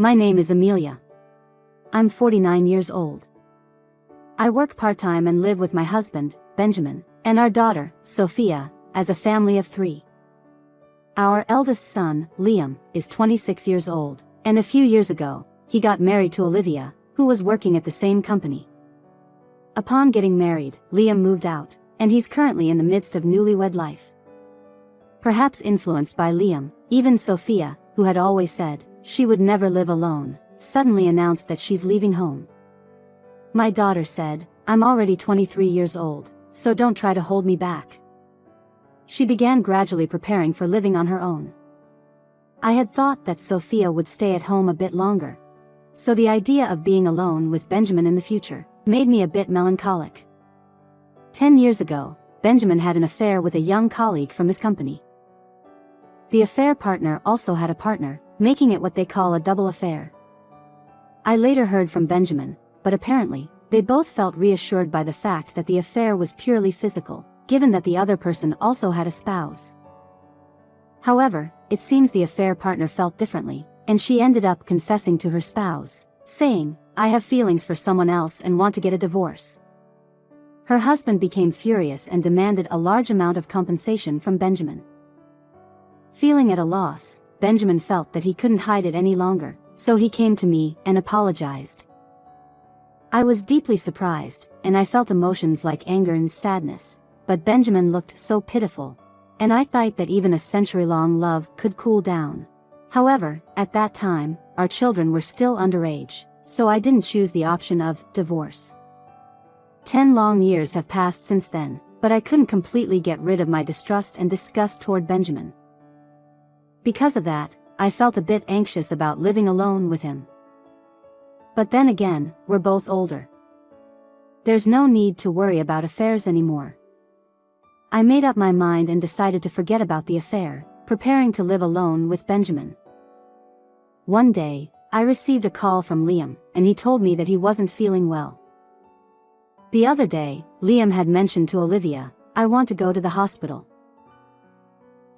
My name is Amelia. I'm 49 years old. I work part-time and live with my husband, Benjamin, and our daughter, Sophia, as a family of 3. Our eldest son, Liam, is 26 years old, and a few years ago, he got married to Olivia, who was working at the same company. Upon getting married, Liam moved out, and he's currently in the midst of newlywed life. Perhaps influenced by Liam, even Sophia, who had always said she would never live alone, suddenly announced that she's leaving home. My daughter said, "I'm already 23 years old, so don't try to hold me back." She began gradually preparing for living on her own. I had thought that Sophia would stay at home a bit longer, so the idea of being alone with Benjamin in the future made me a bit melancholic. 10 years ago, Benjamin had an affair with a young colleague from his company. The affair partner also had a partner, making it what they call a double affair. I later heard from Benjamin, but apparently, they both felt reassured by the fact that the affair was purely physical, given that the other person also had a spouse. However, it seems the affair partner felt differently, and she ended up confessing to her spouse, saying, "I have feelings for someone else and want to get a divorce." Her husband became furious and demanded a large amount of compensation from Benjamin. Feeling at a loss, Benjamin felt that he couldn't hide it any longer, so he came to me and apologized. I was deeply surprised, and I felt emotions like anger and sadness, but Benjamin looked so pitiful, and I thought that even a century-long love could cool down. However, at that time, our children were still underage, so I didn't choose the option of divorce. 10 long years have passed since then, but I couldn't completely get rid of my distrust and disgust toward Benjamin. Because of that, I felt a bit anxious about living alone with him. But then again, we're both older. There's no need to worry about affairs anymore. I made up my mind and decided to forget about the affair, preparing to live alone with Benjamin. One day, I received a call from Liam, and he told me that he wasn't feeling well. The other day, Liam had mentioned to Olivia, "I want to go to the hospital."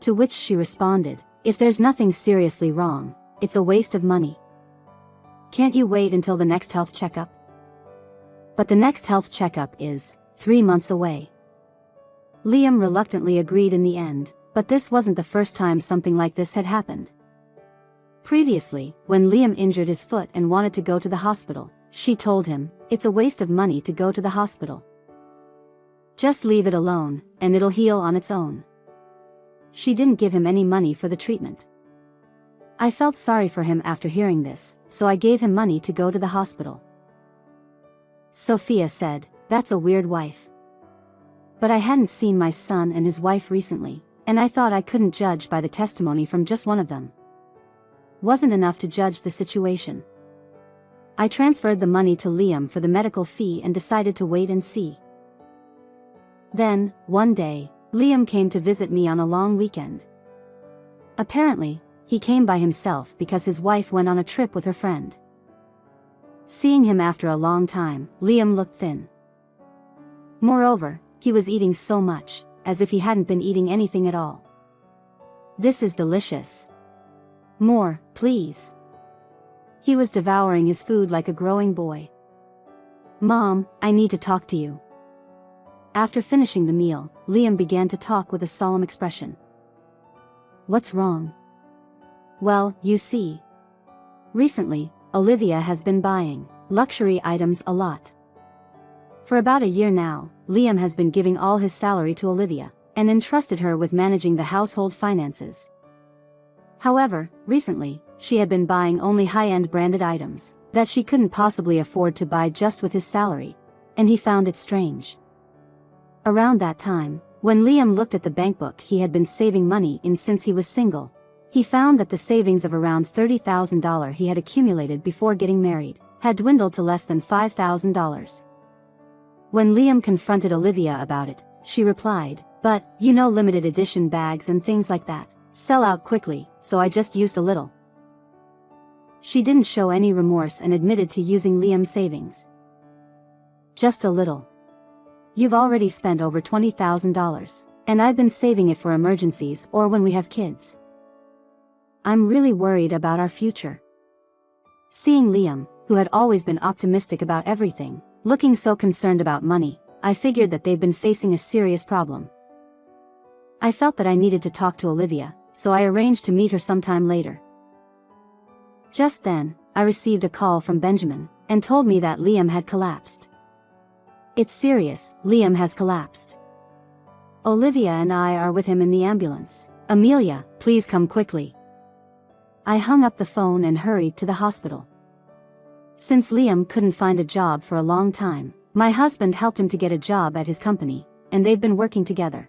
To which she responded, "If there's nothing seriously wrong, it's a waste of money. Can't you wait until the next health checkup?" But the next health checkup is 3 months away. Liam reluctantly agreed in the end, but this wasn't the first time something like this had happened. Previously, when Liam injured his foot and wanted to go to the hospital, she told him, "It's a waste of money to go to the hospital. Just leave it alone, and it'll heal on its own." She didn't give him any money for the treatment. I felt sorry for him after hearing this, so I gave him money to go to the hospital. Sophia said, "That's a weird wife." But I hadn't seen my son and his wife recently, and I thought I couldn't judge by the testimony from just one of them. Wasn't enough to judge the situation. I transferred the money to Liam for the medical fee and decided to wait and see. Then, one day, Liam came to visit me on a long weekend. Apparently, he came by himself because his wife went on a trip with her friend. Seeing him after a long time, Liam looked thin. Moreover, he was eating so much, as if he hadn't been eating anything at all. "This is delicious. More, please." He was devouring his food like a growing boy. "Mom, I need to talk to you." After finishing the meal, Liam began to talk with a solemn expression. "What's wrong?" "Well, you see. Recently, Olivia has been buying luxury items a lot. For about a year now, Liam has been giving all his salary to Olivia, and entrusted her with managing the household finances. However, recently, she had been buying only high-end branded items that she couldn't possibly afford to buy just with his salary, and he found it strange. Around that time, when Liam looked at the bank book he had been saving money in since he was single, he found that the savings of around $30,000 he had accumulated before getting married had dwindled to less than $5,000. When Liam confronted Olivia about it, she replied, "But, you know, limited edition bags and things like that sell out quickly, so I just used a little." She didn't show any remorse and admitted to using Liam's savings. "Just a little. You've already spent over $20,000, and I've been saving it for emergencies or when we have kids. I'm really worried about our future." Seeing Liam, who had always been optimistic about everything, looking so concerned about money, I figured that they'd been facing a serious problem. I felt that I needed to talk to Olivia, so I arranged to meet her sometime later. Just then, I received a call from Benjamin, and told me that Liam had collapsed. It's serious, Liam has collapsed. Olivia and I are with him in the ambulance. Amelia, please come quickly. I hung up the phone and hurried to the hospital. Since Liam couldn't find a job for a long time, my husband helped him to get a job at his company, and they've been working together.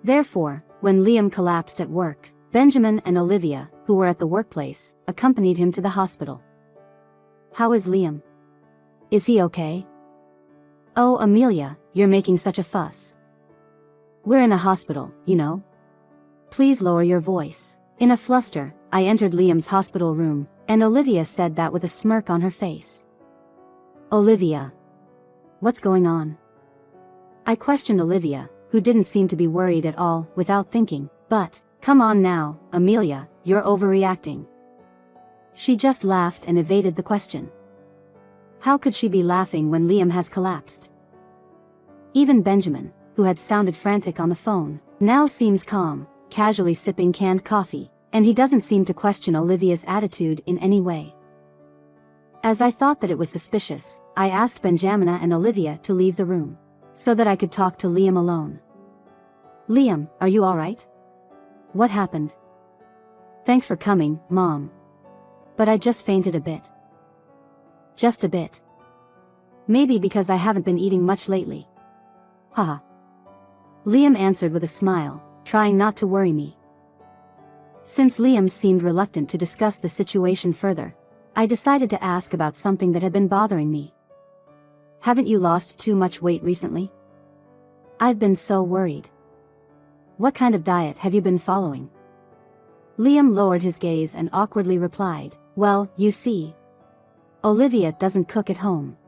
Therefore, when Liam collapsed at work, Benjamin and Olivia, who were at the workplace, accompanied him to the hospital. How is Liam? Is he okay? Oh, Amelia, you're making such a fuss. We're in a hospital, you know. Please lower your voice. In a fluster, I entered Liam's hospital room, and Olivia said that with a smirk on her face. Olivia. What's going on? I questioned Olivia, who didn't seem to be worried at all, without thinking, but, come on now, Amelia, you're overreacting. She just laughed and evaded the question. How could she be laughing when Liam has collapsed? Even Benjamin, who had sounded frantic on the phone, now seems calm, casually sipping canned coffee, and he doesn't seem to question Olivia's attitude in any way. As I thought that it was suspicious, I asked Benjamina and Olivia to leave the room, so that I could talk to Liam alone. Liam, are you alright? What happened? Thanks for coming, Mom. But I just fainted a bit. Just a bit. Maybe because I haven't been eating much lately. Haha. Liam answered with a smile, trying not to worry me. Since Liam seemed reluctant to discuss the situation further, I decided to ask about something that had been bothering me. Haven't you lost too much weight recently? I've been so worried. What kind of diet have you been following? Liam lowered his gaze and awkwardly replied, well, you see, Olivia doesn't cook at home.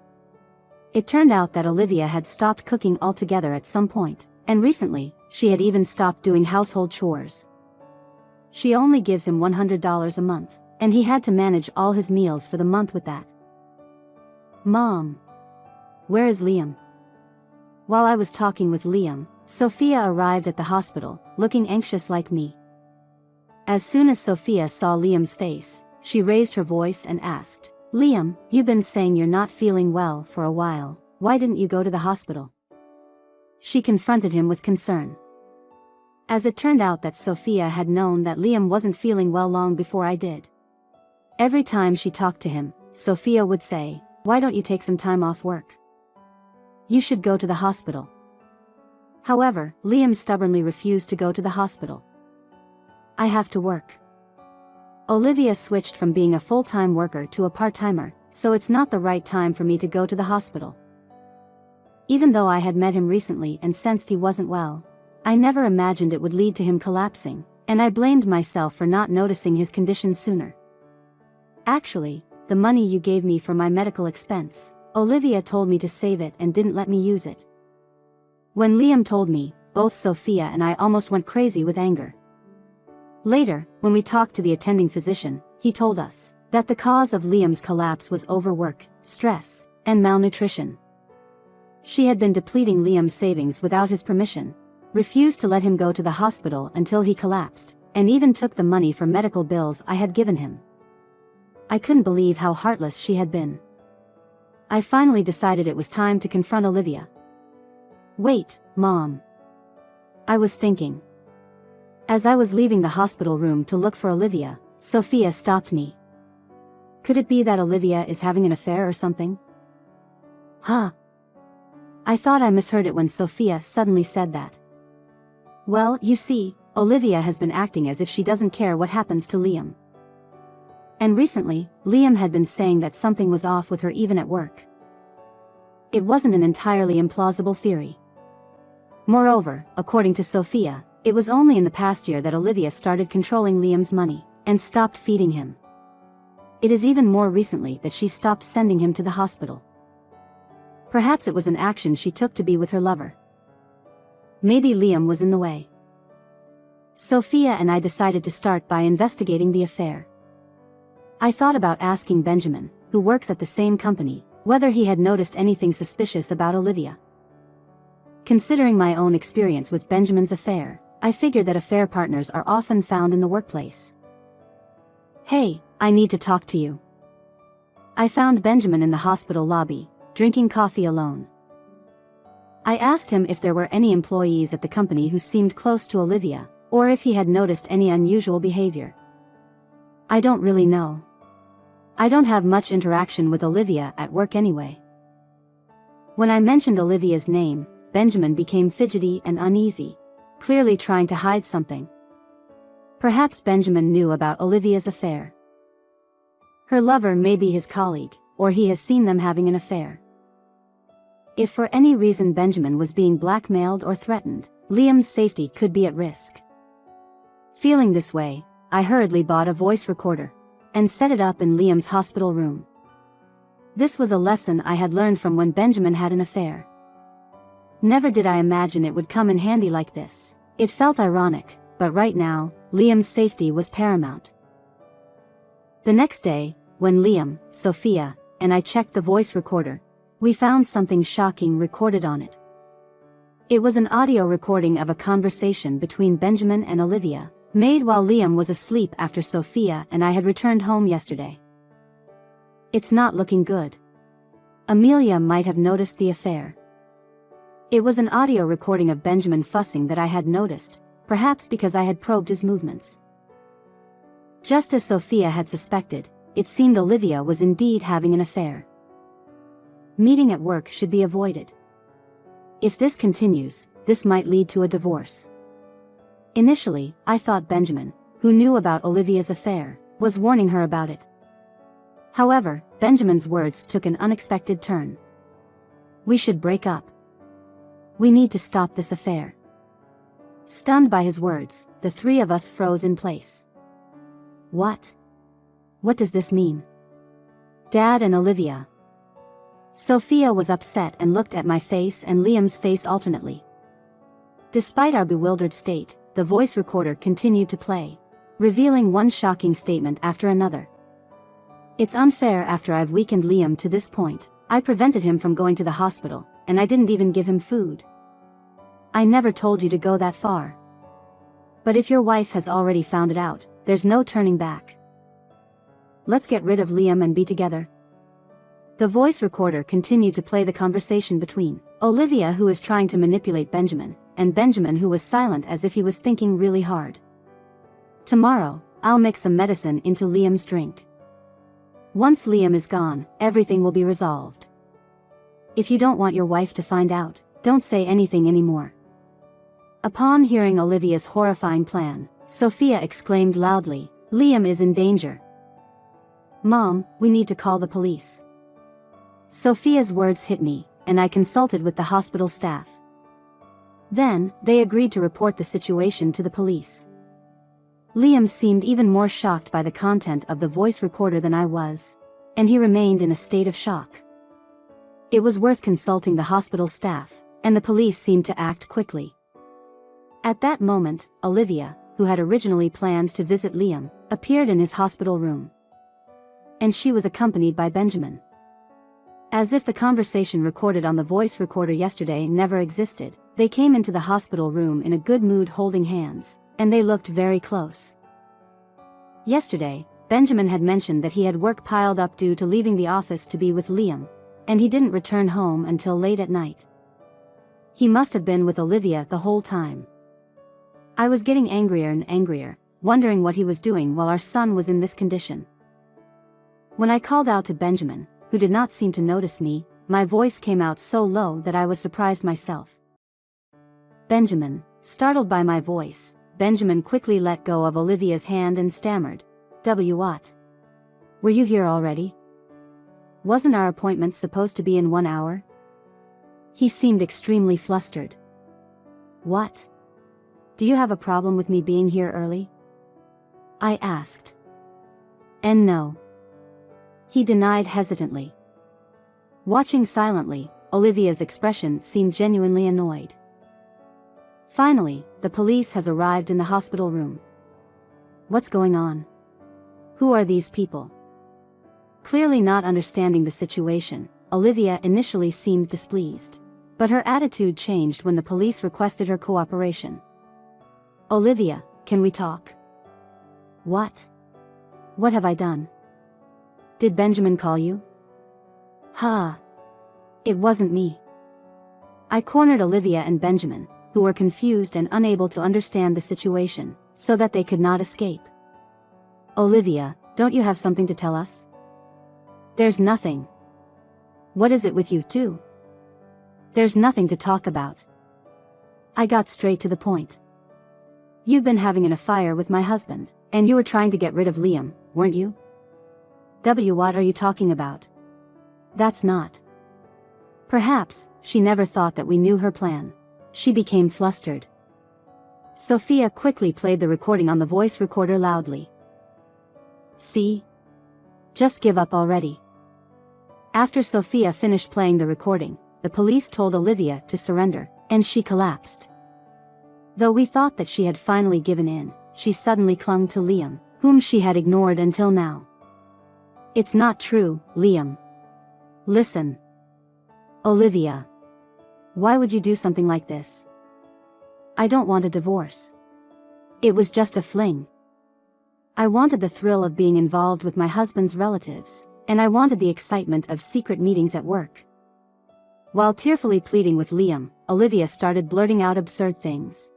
It turned out that Olivia had stopped cooking altogether at some point, and recently, she had even stopped doing household chores. She only gives him $100 a month, and he had to manage all his meals for the month with that. Mom. Where is Liam? While I was talking with Liam, Sophia arrived at the hospital, looking anxious like me. As soon as Sophia saw Liam's face, she raised her voice and asked, Liam, you've been saying you're not feeling well for a while, why didn't you go to the hospital? She confronted him with concern. As it turned out that Sophia had known that Liam wasn't feeling well long before I did. Every time she talked to him, Sophia would say, why don't you take some time off work? You should go to the hospital. However, Liam stubbornly refused to go to the hospital. I have to work. Olivia switched from being a full-time worker to a part-timer, so it's not the right time for me to go to the hospital. Even though I had met him recently and sensed he wasn't well, I never imagined it would lead to him collapsing, and I blamed myself for not noticing his condition sooner. Actually, the money you gave me for my medical expense, Olivia told me to save it and didn't let me use it. When Liam told me, both Sophia and I almost went crazy with anger. Later, when we talked to the attending physician, he told us that the cause of Liam's collapse was overwork, stress, and malnutrition. She had been depleting Liam's savings without his permission, refused to let him go to the hospital until he collapsed, and even took the money for medical bills I had given him. I couldn't believe how heartless she had been. I finally decided it was time to confront Olivia. Wait, Mom. I was thinking. As I was leaving the hospital room to look for Olivia, Sophia stopped me. Could it be that Olivia is having an affair or something? Huh? I thought I misheard it when Sophia suddenly said that. Well, you see, Olivia has been acting as if she doesn't care what happens to Liam. And recently, Liam had been saying that something was off with her even at work. It wasn't an entirely implausible theory. Moreover, according to Sophia, it was only in the past year that Olivia started controlling Liam's money, and stopped feeding him. It is even more recently that she stopped sending him to the hospital. Perhaps it was an action she took to be with her lover. Maybe Liam was in the way. Sophia and I decided to start by investigating the affair. I thought about asking Benjamin, who works at the same company, whether he had noticed anything suspicious about Olivia. Considering my own experience with Benjamin's affair, I figured that affair partners are often found in the workplace. "Hey, I need to talk to you." I found Benjamin in the hospital lobby, drinking coffee alone. I asked him if there were any employees at the company who seemed close to Olivia, or if he had noticed any unusual behavior. "I don't really know. I don't have much interaction with Olivia at work anyway." When I mentioned Olivia's name, Benjamin became fidgety and uneasy, clearly trying to hide something. Perhaps Benjamin knew about Olivia's affair. Her lover may be his colleague, or he has seen them having an affair. If for any reason Benjamin was being blackmailed or threatened, Liam's safety could be at risk. Feeling this way, I hurriedly bought a voice recorder and set it up in Liam's hospital room. This was a lesson I had learned from when Benjamin had an affair. Never did I imagine it would come in handy like this. It felt ironic, but right now, Liam's safety was paramount. The next day, when Liam, Sophia, and I checked the voice recorder, we found something shocking recorded on it. It was an audio recording of a conversation between Benjamin and Olivia, made while Liam was asleep after Sophia and I had returned home yesterday. It's not looking good. Amelia might have noticed the affair. It was an audio recording of Benjamin fussing that I had noticed, perhaps because I had probed his movements. Just as Sophia had suspected, it seemed Olivia was indeed having an affair. Meeting at work should be avoided. If this continues, this might lead to a divorce. Initially, I thought Benjamin, who knew about Olivia's affair, was warning her about it. However, Benjamin's words took an unexpected turn. "We should break up. We need to stop this affair." Stunned by his words, the three of us froze in place. What? What does this mean? Dad and Olivia. Sophia was upset and looked at my face and Liam's face alternately. Despite our bewildered state, the voice recorder continued to play, revealing one shocking statement after another. "It's unfair after I've weakened Liam to this point. I prevented him from going to the hospital, and I didn't even give him food. I never told you to go that far. But if your wife has already found it out, there's no turning back. Let's get rid of Liam and be together." The voice recorder continued to play the conversation between Olivia, who was trying to manipulate Benjamin, and Benjamin, who was silent as if he was thinking really hard. "Tomorrow, I'll mix some medicine into Liam's drink. Once Liam is gone, everything will be resolved. If you don't want your wife to find out, don't say anything anymore." Upon hearing Olivia's horrifying plan, Sophia exclaimed loudly, "Liam is in danger. Mom, we need to call the police." Sophia's words hit me, and I consulted with the hospital staff. Then, they agreed to report the situation to the police. Liam seemed even more shocked by the content of the voice recorder than I was, and he remained in a state of shock. It was worth consulting the hospital staff, and the police seemed to act quickly. At that moment, Olivia, who had originally planned to visit Liam, appeared in his hospital room. And she was accompanied by Benjamin. As if the conversation recorded on the voice recorder yesterday never existed, they came into the hospital room in a good mood holding hands, and they looked very close. Yesterday, Benjamin had mentioned that he had work piled up due to leaving the office to be with Liam, and he didn't return home until late at night. He must have been with Olivia the whole time. I was getting angrier and angrier, wondering what he was doing while our son was in this condition. When I called out to Benjamin, who did not seem to notice me, my voice came out so low that I was surprised myself. "Benjamin." Startled by my voice, Benjamin quickly let go of Olivia's hand and stammered, "What? Were you here already? Wasn't our appointment supposed to be in 1 hour?" He seemed extremely flustered. "What? Do you have a problem with me being here early?" I asked. "And no." He denied hesitantly. Watching silently, Olivia's expression seemed genuinely annoyed. Finally, the police has arrived in the hospital room. "What's going on? Who are these people?" Clearly not understanding the situation, Olivia initially seemed displeased. But her attitude changed when the police requested her cooperation. "Olivia, can we talk?" "What? What have I done? Did Benjamin call you?" "Huh. It wasn't me." I cornered Olivia and Benjamin, who were confused and unable to understand the situation, so that they could not escape. "Olivia, don't you have something to tell us?" "There's nothing." "What is it with you two?" "There's nothing to talk about." I got straight to the point. "You've been having an affair with my husband, and you were trying to get rid of Liam, weren't you?" What are you talking about?" "That's not." Perhaps, she never thought that we knew her plan. She became flustered. Sophia quickly played the recording on the voice recorder loudly. "See? Just give up already." After Sophia finished playing the recording, the police told Olivia to surrender, and she collapsed. Though we thought that she had finally given in, she suddenly clung to Liam, whom she had ignored until now. "It's not true, Liam. Listen." "Olivia. Why would you do something like this?" "I don't want a divorce. It was just a fling. I wanted the thrill of being involved with my husband's relatives, and I wanted the excitement of secret meetings at work." While tearfully pleading with Liam, Olivia started blurting out absurd things.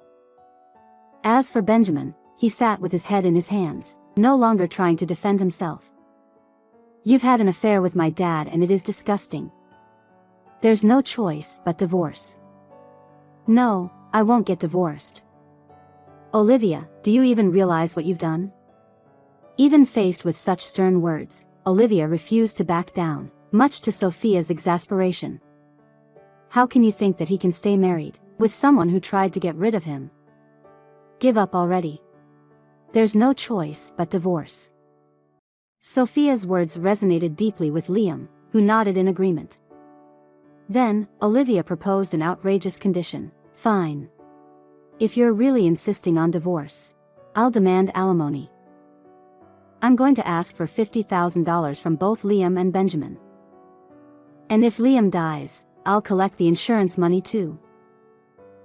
As for Benjamin, he sat with his head in his hands, no longer trying to defend himself. "You've had an affair with my dad and it is disgusting. There's no choice but divorce." "No, I won't get divorced." "Olivia, do you even realize what you've done?" Even faced with such stern words, Olivia refused to back down, much to Sophia's exasperation. "How can you think that he can stay married with someone who tried to get rid of him? Give up already. There's no choice but divorce." Sophia's words resonated deeply with Liam, who nodded in agreement. Then, Olivia proposed an outrageous condition. "Fine. If you're really insisting on divorce, I'll demand alimony. I'm going to ask for $50,000 from both Liam and Benjamin. And if Liam dies, I'll collect the insurance money too."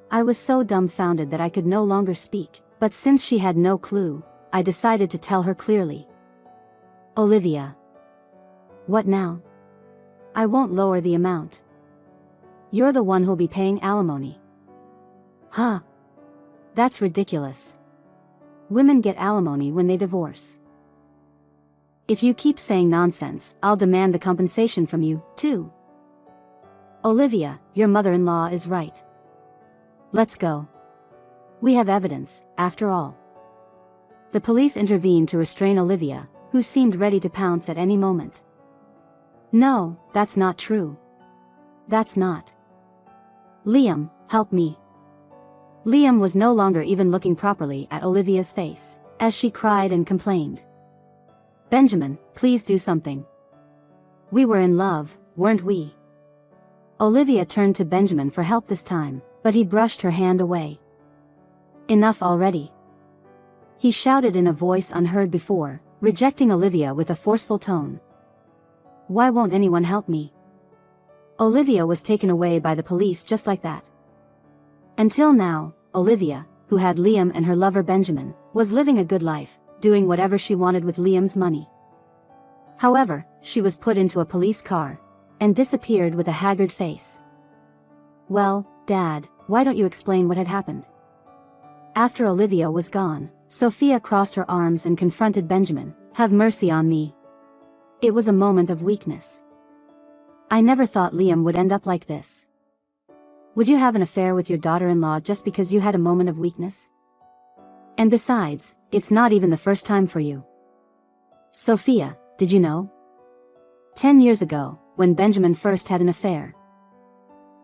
I was so dumbfounded that I could no longer speak, but since she had no clue, I decided to tell her clearly. "Olivia. What now? I won't lower the amount. You're the one who'll be paying alimony." "Huh? That's ridiculous. Women get alimony when they divorce." "If you keep saying nonsense, I'll demand the compensation from you, too." "Olivia, your mother-in-law is right. Let's go. We have evidence, after all." The police intervened to restrain Olivia, who seemed ready to pounce at any moment. "No, that's not true. That's not. Liam, help me." Liam was no longer even looking properly at Olivia's face, as she cried and complained. "Benjamin, please do something. We were in love, weren't we?" Olivia turned to Benjamin for help this time, but he brushed her hand away. "Enough already," he shouted in a voice unheard before, rejecting Olivia with a forceful tone. "Why won't anyone help me?" Olivia was taken away by the police just like that. Until now, Olivia, who had Liam and her lover Benjamin, was living a good life, doing whatever she wanted with Liam's money. However, she was put into a police car, and disappeared with a haggard face. "Well, Dad, why don't you explain what had happened?" After Olivia was gone, Sophia crossed her arms and confronted Benjamin. "Have mercy on me. It was a moment of weakness. I never thought Liam would end up like this. Would you have an affair with your daughter-in-law just because you had a moment of weakness? And besides, it's not even the first time for you. Sophia, did you know? 10 years ago, when Benjamin first had an affair,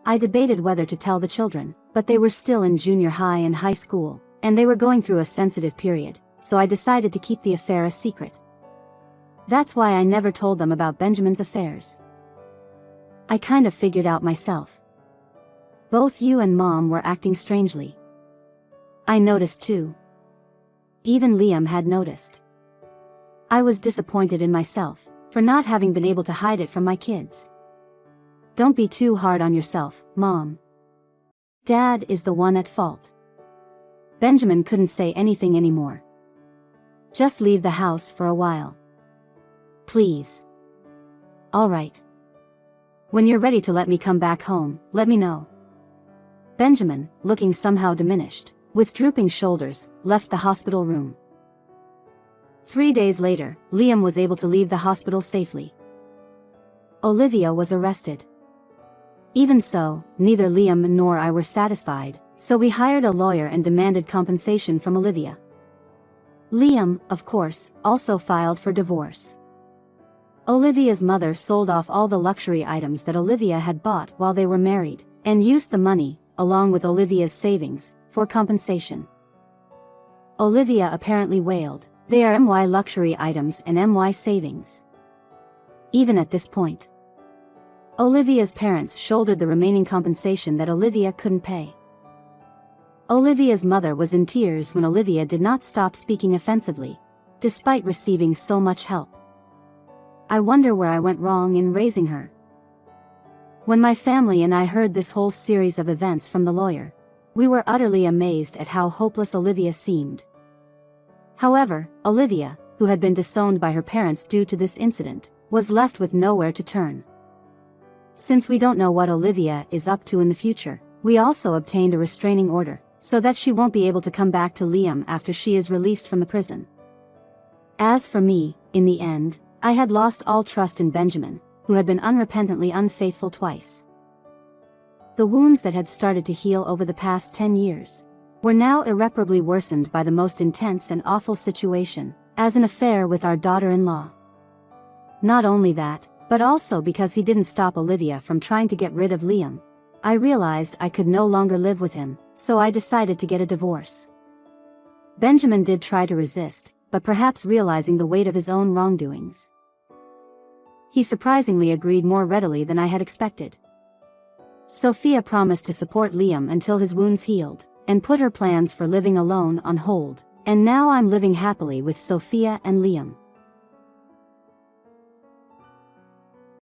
I debated whether to tell the children, but they were still in junior high and high school, and they were going through a sensitive period, so I decided to keep the affair a secret. That's why I never told them about Benjamin's affairs. I kind of figured out myself. Both you and Mom were acting strangely. I noticed too. Even Liam had noticed. I was disappointed in myself for not having been able to hide it from my kids. Don't be too hard on yourself, Mom. Dad is the one at fault. Benjamin couldn't say anything anymore. Just leave the house for a while. Please. All right. When you're ready to let me come back home, let me know. Benjamin, looking somehow diminished, with drooping shoulders, left the hospital room. 3 days later, Liam was able to leave the hospital safely. Olivia was arrested. Even so, neither Liam nor I were satisfied, so we hired a lawyer and demanded compensation from Olivia. Liam, of course, also filed for divorce. Olivia's mother sold off all the luxury items that Olivia had bought while they were married, and used the money, along with Olivia's savings, for compensation. Olivia apparently wailed, "They are my luxury items and my savings." Even at this point, Olivia's parents shouldered the remaining compensation that Olivia couldn't pay. Olivia's mother was in tears when Olivia did not stop speaking offensively, despite receiving so much help. I wonder where I went wrong in raising her. When my family and I heard this whole series of events from the lawyer, we were utterly amazed at how hopeless Olivia seemed. However, Olivia, who had been disowned by her parents due to this incident, was left with nowhere to turn. Since we don't know what Olivia is up to in the future, we also obtained a restraining order, so that she won't be able to come back to Liam after she is released from the prison. As for me, in the end, I had lost all trust in Benjamin, who had been unrepentantly unfaithful twice. The wounds that had started to heal over the past 10 years were now irreparably worsened by the most intense and awful situation, as an affair with our daughter-in-law. Not only that, but also because he didn't stop Olivia from trying to get rid of Liam, I realized I could no longer live with him, so I decided to get a divorce. Benjamin did try to resist, but perhaps realizing the weight of his own wrongdoings, he surprisingly agreed more readily than I had expected. Sophia promised to support Liam until his wounds healed, and put her plans for living alone on hold, and now I'm living happily with Sophia and Liam.